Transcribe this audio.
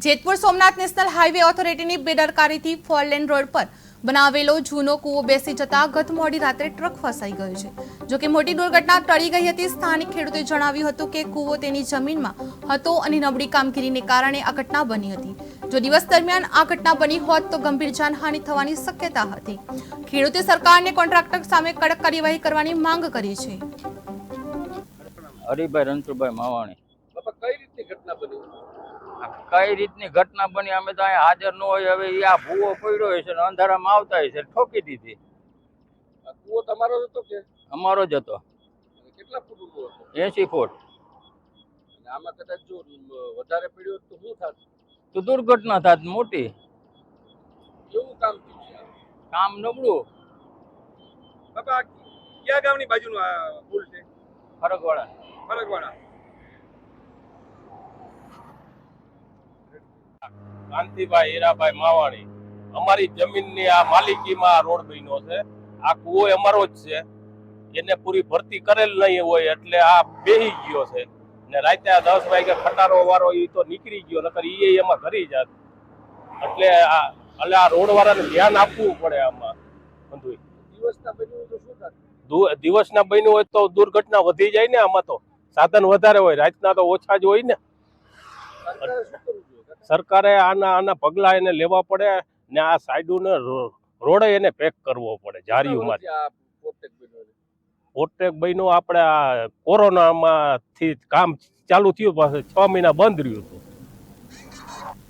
Jetpur Somnath national highway ઓથોરિટીની બેદરકારીથી 4 lane road પર બનાવેલો જૂનો કૂવો બેસી જતા ગત મોડી રાત્રે ટ્રક ફસાઈ ગયો છે। જો કે મોટી દુર્ઘટના ટળી ગઈ હતી। સ્થાનિક ખેડૂતે જણાવ્યું હતું કે કૂવો તેની જમીનમાં હતો અને નબળી કામગીરીને કારણે આ ઘટના બની હતી। જો દિવસ દરમિયાન આ ઘટના બની હોત તો ગંભીર જાનહાનિ થવાની શક્યતા હતી। ખેડૂતે સરકારને કોન્ટ્રાક્ટર સામે કડક કાર્યવાહી કરવાની માંગ કરી છે। હરિભાઈ રણછોડભાઈ માવાણી। બાપા કઈ રીતની ઘટના બની? કઈ રીતની ઘટના બની અમે તો અહીંયા હાજર ન હોય। હવે આ ભૂવો પડ્યો છે ને અંધારામાં આવતા હોય છે ઠોકી દીધી। આ કૂવો તમારો હતો કે અમારો જ હતો, કેટલા ફૂટ ઊંડો હતો? 80 ફૂટ। અને આમાં કદાચ જો વધારે પડ્યો તો શું થાત? તો દુર્ઘટના થાત મોટી। કેવું કામ થયું છે? કામ નબળું। બાપા કયા ગામની બાજુનો આ પુલ છે? ફરકવાળા। ફરકવાડા। કાંતિભાઈ હીરાભાઈ માવાણી। અમારી જમીનની આ માલિકીમાં આ રોડ બન્યો છે। આ કૂવો અમારો જ છે, એને પૂરી ભરતી કરેલ નહીં હોય એટલે આ બેહી ગયો છે ને રાતે 10 વાગે ખટારો વાળો એ તો નીકળી ગયો, નકર એ એમાં ઘરી જાત। એટલે આ રોડ વાળાને ધ્યાન આપવું પડે આમાં બધું। દિવસના બન્યું તો શું થાય? દિવસના બન્યું હોય તો દુર્ઘટના વધી જાય ને। આમાં તો સાધન વધારે હોય, રાતના તો ઓછા જ હોય ને। સરકારે આના પગલા એને લેવા પડે ને આ સાઈડને રોડે એને પેક કરવો પડે જારીઓમાં। પોટેક બન્યો આપણે આ કોરોનામાંથી કામ ચાલુ થયું, પાસે 6 મહિના બંધ રહ્યું હતું।